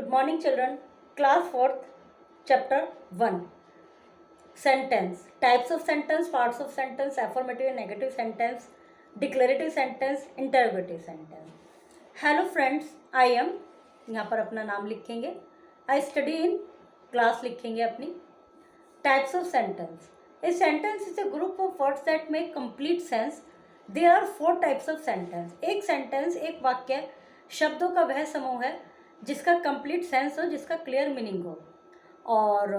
Good morning, children. Class 4th, Chapter 1. Sentence. Types of sentence, parts of sentence, affirmative and negative sentence, declarative sentence, interrogative sentence. Hello friends, I am, यहाँ पर अपना नाम लिखेंगे. I study in, class लिखेंगे अपनी. Types of sentence. A sentence is a group of words that make complete sense. There are 4 types of sentence. एक sentence, एक वाक्य शब्दों का वह समूह है जिसका कंप्लीट सेंस हो, जिसका क्लियर मीनिंग हो. और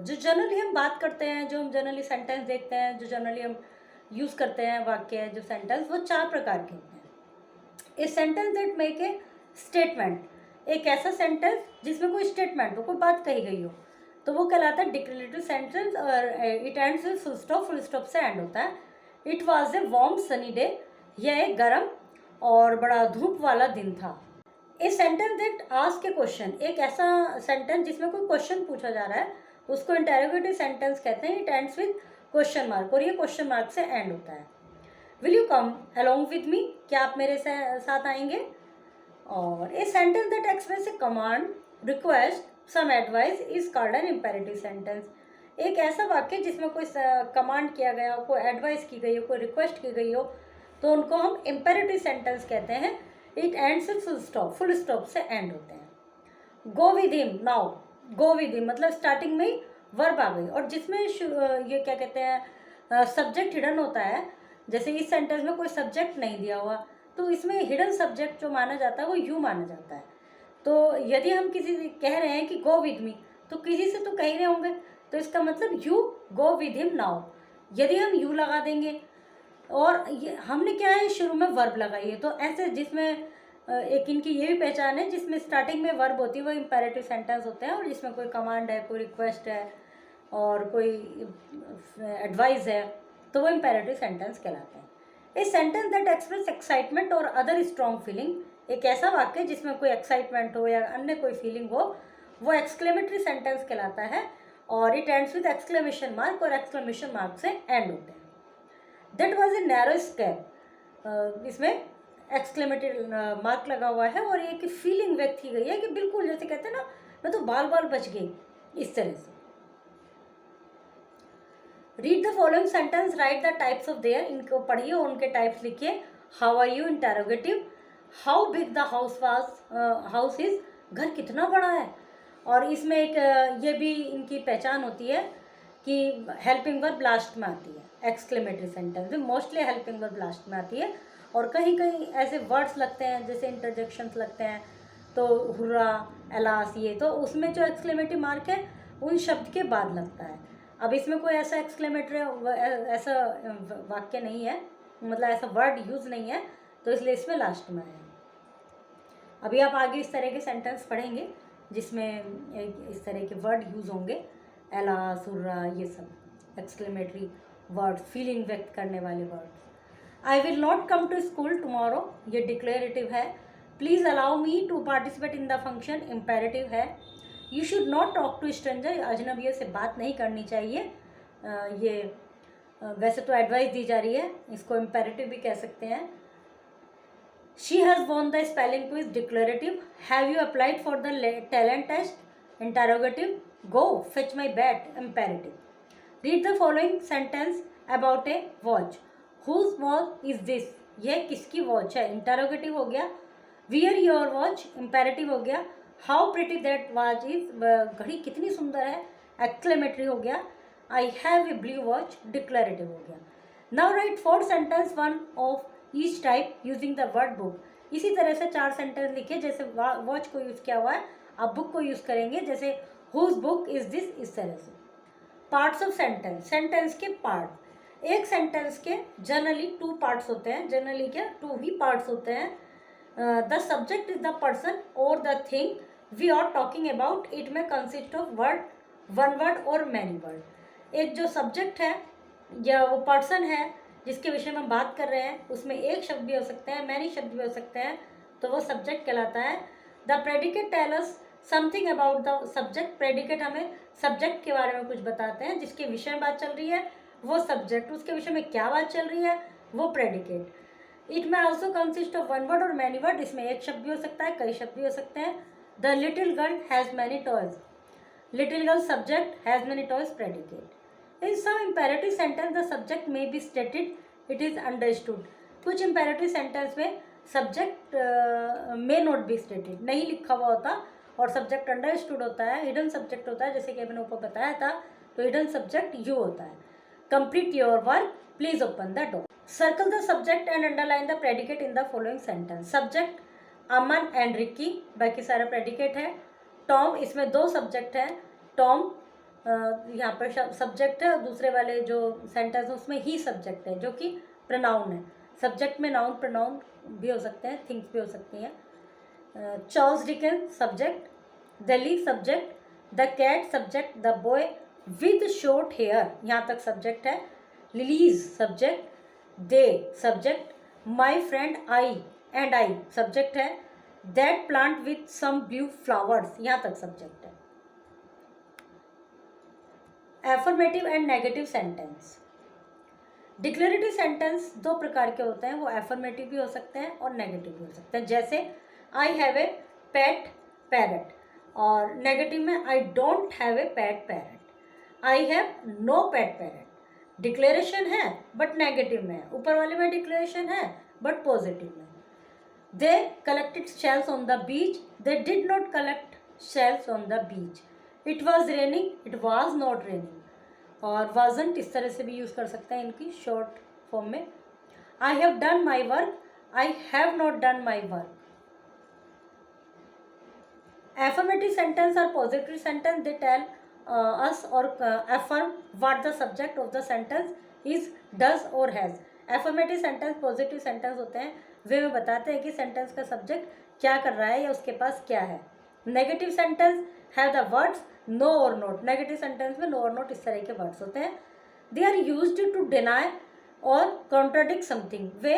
जो जनरली हम बात करते हैं, जो हम जनरली सेंटेंस देखते हैं, जो जनरली हम यूज़ करते हैं वाक्य, जो सेंटेंस, वो 4 प्रकार के होते हैं. ए sentence that make a statement. एक ऐसा सेंटेंस जिसमें कोई स्टेटमेंट हो, कोई बात कही गई हो, तो वो कहलाता है डिक्लेरेटिव सेंटेंस. और it ends with full stop से एंड होता है. It was a warm sunny day. यह एक गर्म और बड़ा धूप वाला दिन था. ए sentence that ask a question. एक ऐसा सेंटेंस जिसमें कोई क्वेश्चन पूछा जा रहा है, उसको इंटेरोगेटिव सेंटेंस कहते हैं. It ends with question mark, और ये क्वेश्चन मार्क से एंड होता है. Will you come along with me. क्या आप मेरे साथ आएंगे. और a sentence that express a command, request, some advice is called an imperative sentence. एक ऐसा वाक्य जिसमें कोई कमांड किया गया हो, कोई एडवाइस की गई हो, कोई रिक्वेस्ट की गई हो, तो उनको हम इंपेरेटिव सेंटेंस कहते हैं. It ends with full stop से एंड होते हैं. Go with him now. Go with him मतलब स्टार्टिंग में ही वर्ब आ गई, और जिसमें ये क्या कहते हैं, सब्जेक्ट हिडन होता है. जैसे इस सेंटेंस में कोई सब्जेक्ट नहीं दिया हुआ, तो इसमें हिडन सब्जेक्ट जो माना जाता है वो यू माना जाता है. तो यदि हम किसी से कह रहे हैं कि गो विद मी, तो किसी से तो कह रहे होंगे, तो इसका मतलब you go with him now. यदि हम यू लगा देंगे, और ये हमने क्या है, शुरू में वर्ब लगाई है, तो ऐसे जिसमें एक इनकी ये भी पहचान है, जिसमें स्टार्टिंग में वर्ब होती है वो इंपेरेटिव सेंटेंस होते हैं, और जिसमें कोई कमांड है, कोई रिक्वेस्ट है और कोई एडवाइस है, तो वो इंपेरेटिव सेंटेंस कहलाते हैं. ए सेंटेंस दैट एक्सप्रेस एक्साइटमेंट और अदर स्ट्रॉन्ग फीलिंग. एक ऐसा वाक्य जिसमें कोई एक्साइटमेंट हो या अन्य कोई फीलिंग हो, वो एक्सक्लेमेटरी सेंटेंस कहलाता है. और it ends with exclamation mark, और एक्सक्लेमेशन मार्क से एंड होते हैं. That was a narrow escape. इसमें एक्सक्लेमेटरी मार्क लगा हुआ है, और एक फीलिंग व्यक्त की गई है कि बिल्कुल जैसे कहते हैं ना, मैं तो बाल बाल बच गई, इस तरह से. Read the following sentence, write the types of their. इनको पढ़िए, उनके टाइप्स लिखिए. How are you interrogative. How big the house is. घर कितना बड़ा है. और इसमें एक ये भी इनकी पहचान होती है कि हेल्पिंग वर्ब लास्ट में आती है. एक्सक्लेमेटरी सेंटेंस में मोस्टली हेल्पिंग वर्ब लास्ट में आती है, और कहीं कहीं ऐसे वर्ड्स लगते हैं जैसे इंटरजेक्शंस लगते हैं, तो हुर्रा, एलास, ये तो उसमें जो एक्सक्लेमेटरी मार्क है उन शब्द के बाद लगता है. अब इसमें कोई ऐसा एक्सक्लेमेटरी ऐसा वाक्य नहीं है, मतलब ऐसा वर्ड यूज़ नहीं है, तो इसलिए इसमें लास्ट में है. अभी आप आगे इस तरह के सेंटेंस पढ़ेंगे जिसमें इस तरह के वर्ड यूज़ होंगे, एलास, हुर्रा, ये सब एक्सक्लेमेटरी वर्ड, फीलिंग व्यक्त करने वाले word. I will not come to school tomorrow, ये डिक्लेरेटिव है. Please allow me to participate in the function, imperative है. You should not talk to stranger, अजनबियों से बात नहीं करनी चाहिए. ये वैसे तो एडवाइस दी जा रही है, इसको इम्पेरेटिव भी कह सकते हैं. She has won the spelling quiz, declarative. Have you applied for the talent test, interrogative. Go fetch my bat, imperative. Read the following sentence about a watch. Whose watch is this. यह किसकी watch है, interrogative हो गया. Wear your watch, imperative हो गया. How pretty that watch is, घड़ी कितनी सुंदर है, एक्सक्लेमेटरी हो गया. आई have A blue watch, declarative हो गया. Now right 4 sentence, one of each type using the word book. इसी तरह से 4 सेंटेंस लिखिए. जैसे वॉच को यूज़ किया हुआ है, आप बुक को यूज़ करेंगे. जैसे हुज बुक इज दिस, इस तरह से. पार्ट्स ऑफ सेंटेंस, सेंटेंस के पार्ट. एक सेंटेंस के जनरली 2 पार्ट्स होते हैं. जनरली क्या 2 ही पार्ट्स होते हैं. The subject is the person और the thing we are talking about. It में consist of word, one word और मैनी वर्ड. एक जो सब्जेक्ट है या वो पर्सन है जिसके विषय में हम बात कर रहे हैं, उसमें एक शब्द भी हो सकते हैं, मैनी शब्द भी हो सकते हैं, तो वो सब्जेक्ट कहलाता है. The predicate tell us something about the subject. Predicate हमें सब्जेक्ट के बारे में कुछ बताते हैं, जिसके विषय में बात चल रही है वो सब्जेक्ट, उसके विषय में क्या बात चल रही है वो प्रेडिकेट. इट में also consist of one word और मैनी वर्ड. इसमें एक शब्द भी हो सकता है, कई शब्द भी हो सकते हैं. The little girl has many toys, little girl subject, has many toys predicate. In some imperative sentence the subject may be stated, it is understood. कुछ इम्पेरेटिव सेंटेंस में subject may not be stated, नहीं लिखा हुआ होता और subject understood होता है, hidden subject होता है, जैसे कि मैंने ऊपर बताया था, तो हिडन सब्जेक्ट यू होता है। Complete your work, please open the door. Circle the subject and underline the predicate in the following sentence. Subject Aman and Ricky, बाकी सारा प्रेडिकेट है। टॉम, इसमें दो सब्जेक्ट है, टॉम यहाँ पर सब्जेक्ट है और दूसरे वाले जो सेंटेंस है उसमें ही सब्जेक्ट है जो कि प्रोनाउन है। सब्जेक्ट में नाउन प्रोनाउन भी हो सकते हैं, थिंग्स भी हो सकती हैं। Charles Dickens subject, Delhi subject, the cat subject, the boy with short hair यहाँ तक सब्जेक्ट है। Lilies subject, they subject, my friend I and I subject है। That plant with some blue flowers यहाँ तक सब्जेक्ट है। Affirmative and negative sentence. Declarative sentence दो प्रकार के होते हैं, वो एफर्मेटिव भी हो सकते हैं और नेगेटिव भी हो सकते हैं। जैसे I have a pet parrot, और नेगेटिव में I don't have a pet parrot, I have no pet parrot. Declaration है बट नेगेटिव में है, ऊपर वाले में डिक्लेरेशन है बट पॉजिटिव में। They collected shells on the beach, they did not collect shells on the beach. It was raining, it was not raining. और wasn't इस तरह से भी यूज़ कर सकते हैं इनकी शॉर्ट फॉर्म में। I have done my work, I have not done my work. Affirmative sentence और positive sentence, they tell us or affirm what the subject of the sentence is, does or has। Affirmative sentence positive sentence होते हैं, वे में बताते हैं कि sentence का subject क्या कर रहा है या उसके पास क्या है। Negative sentence have the words no और नोट, नेगेटिव सेंटेंस में नो और नोट इस तरह के वर्ड्स होते हैं। They are used to deny और कॉन्ट्राडिक्ट समथिंग, वे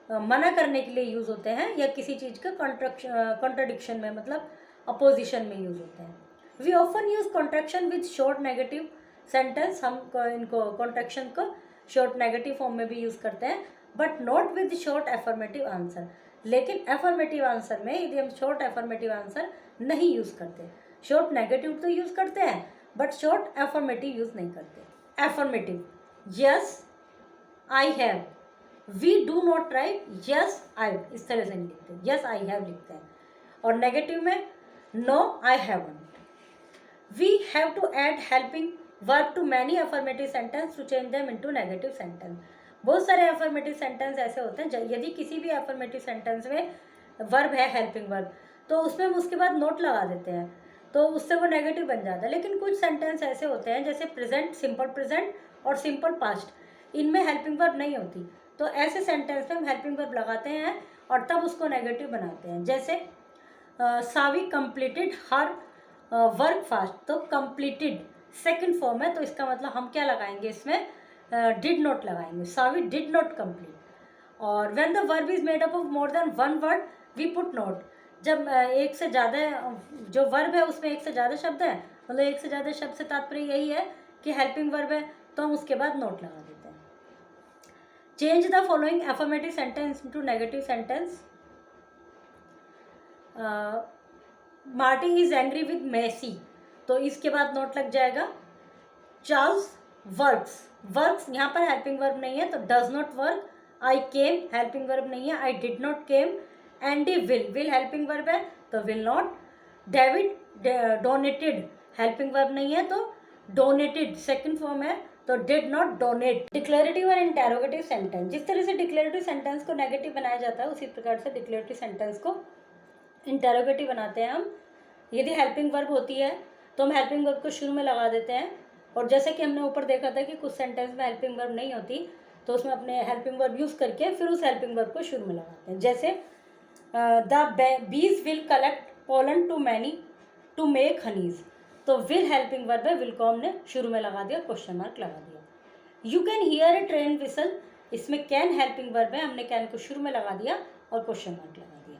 मना करने के लिए यूज़ होते हैं या किसी चीज़ का कॉन्ट्राडिक्शन में मतलब अपोजिशन में यूज़ होते हैं। We often use contraction with short negative sentence, हम इनको कॉन्ट्रैक्शन को शॉर्ट नेगेटिव फॉर्म में भी यूज़ करते हैं, but not with short affirmative answer. लेकिन एफर्मेटिव आंसर में यदि हम शॉर्ट एफर्मेटिव आंसर नहीं यूज़ करते, शॉर्ट नेगेटिव तो यूज़ करते हैं बट शॉर्ट एफर्मेटिव यूज़ नहीं करते। Affirmative, yes I have, we do not write yes I, इस तरह से नहीं लिखते, यस आई हैव लिखते हैं। और नेगेटिव में no I haven't. We have to add helping verb to many affirmative sentence to change them into negative sentence। बहुत सारे affirmative sentence ऐसे होते हैं, यदि किसी भी affirmative sentence में verb है helping verb, तो उसमें हम उसके बाद नोट लगा देते हैं तो उससे वो नेगेटिव बन जाता है। लेकिन कुछ सेंटेंस ऐसे होते हैं जैसे प्रेजेंट, सिंपल प्रेजेंट और सिंपल पास्ट, इनमें हेल्पिंग वर्ब नहीं होती, तो ऐसे सेंटेंस में हम हेल्पिंग वर्ब लगाते हैं और तब उसको नेगेटिव बनाते हैं। जैसे सावी कंप्लीटेड हर वर्क फास्ट, तो कंप्लीटेड सेकंड फॉर्म है तो इसका मतलब हम क्या लगाएंगे इसमें, डिड नॉट लगाएंगे, सावी डिड नॉट कंप्लीट। और when the verb is made up of more than one word we put not, जब एक से ज़्यादा जो वर्ब है उसमें एक से ज़्यादा शब्द है, मतलब एक से ज़्यादा शब्द से तात्पर्य यही है कि हेल्पिंग वर्ब है, तो हम उसके बाद नोट लगा देते हैं। Change the following affirmative sentence into negative sentence. Marty is angry with Messy, तो इसके बाद नोट लग जाएगा। चार्ल्स वर्क्स, वर्क्स यहाँ पर हेल्पिंग वर्ब नहीं है तो does not work. I came helping verb नहीं है, I did not came. Andy will, will helping verb है तो will not. David donated helping verb नहीं है तो डोनेटेड सेकंड फॉर्म है तो डिड नॉट डोनेट। डिक्लेरेटिव और इंटेरोगेटिव सेंटेंस, जिस तरह से डिक्लेरेटिव सेंटेंस को नेगेटिव बनाया जाता है उसी प्रकार से डिक्लेरेटिव सेंटेंस को इंटेरोगेटिव बनाते हैं हम। यदि हेल्पिंग वर्ब होती है तो हम हेल्पिंग वर्ब को शुरू में लगा देते हैं, और जैसे कि हमने ऊपर देखा था कि कुछ सेंटेंस में हेल्पिंग वर्ब नहीं होती तो उसमें अपने हेल्पिंग वर्ब यूज़ करके फिर उस हेल्पिंग वर्ब को शुरू में लगाते हैं। जैसे the bees will collect pollen to many to make honeys, तो विल हेल्पिंग वर्ब है, विल को हमने शुरू में लगा दिया, क्वेश्चन मार्क लगा दिया। You can hear A train whistle, इसमें कैन हेल्पिंग वर्ब है, हमने कैन को शुरू में लगा दिया और क्वेश्चन मार्क लगा दिया।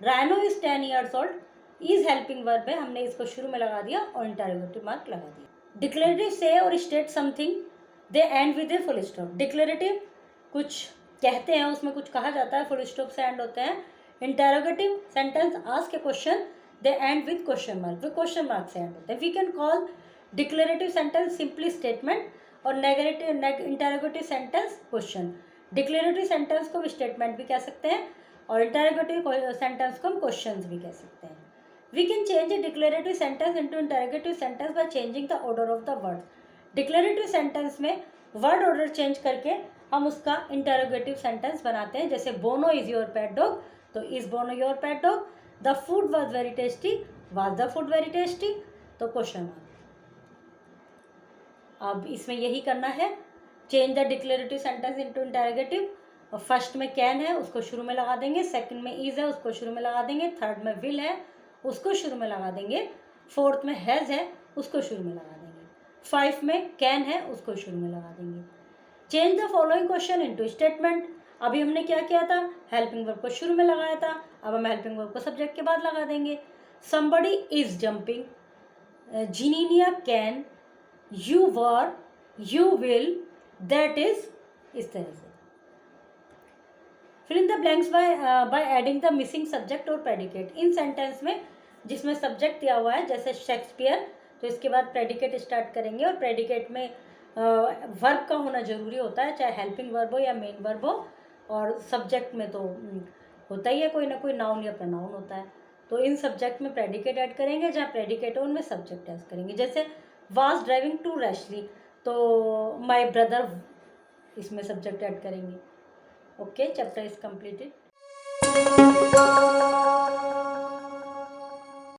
Rhino is 10 years old, is helping verb है, हमने इसको शुरू में लगा दिया और इंटरोगेटिव मार्क लगा दिया। डिक्लेरेटिव से और state something, they end with a full stop. Declarative कुछ कहते हैं, उसमें कुछ कहा जाता है, फुल स्टॉप से एंड होते हैं। Interrogative sentence ask a question, they end with question mark, वे क्वेश्चन मार्क से एंड होते हैं. We can call declarative sentence simply statement और negative interrogative sentence question. Declarative sentence को स्टेटमेंट भी कह सकते हैं और इंटरोगेटिव सेंटेंस को हम क्वेश्चंस भी कह सकते हैं. We can change a declarative sentence into interrogative sentence by changing the order of the words. Declarative sentence में वर्ड ऑर्डर चेंज करके हम उसका इंटरोगेटिव सेंटेंस बनाते हैं. जैसे Bono is your pet dog, तो is Bono your pet dog. The food was very tasty, was the food very tasty, तो question mark. अब इसमें यही करना है, change the declarative sentence into interrogative. और फर्स्ट में कैन है उसको शुरू में लगा देंगे, सेकंड में इज है उसको शुरू में लगा देंगे, थर्ड में विल है उसको शुरू में लगा देंगे, फोर्थ में हैज़ है उसको शुरू में लगा देंगे, 5 में कैन है उसको शुरू में लगा देंगे. Change the following question into statement. अभी हमने क्या किया था, हेल्पिंग वर्ब को शुरू में लगाया था, अब हम हेल्पिंग वर्ब को सब्जेक्ट के बाद लगा देंगे. समबडी इज जंपिंग, जिनीनिया can, you were, you will, that is, इस तरह से. Fill in the blanks by adding the missing subject और प्रेडिकेट. इन सेंटेंस में जिसमें सब्जेक्ट दिया हुआ है जैसे शेक्सपियर, तो इसके बाद प्रेडिकेट स्टार्ट करेंगे और प्रेडिकेट में वर्ब का होना ज़रूरी होता है, चाहे हेल्पिंग वर्ब हो या मेन वर्ब हो. और सब्जेक्ट में तो होता ही है कोई ना कोई नाउन या प्रोनाउन होता है. तो इन सब्जेक्ट में प्रेडिकेट ऐड करेंगे, जहाँ प्रेडिकेट हो उनमें सब्जेक्ट ऐड करेंगे. जैसे वाज ड्राइविंग टू रैशली, तो माई ब्रदर, इसमें सब्जेक्ट ऐड करेंगे. Okay, chapter is completed.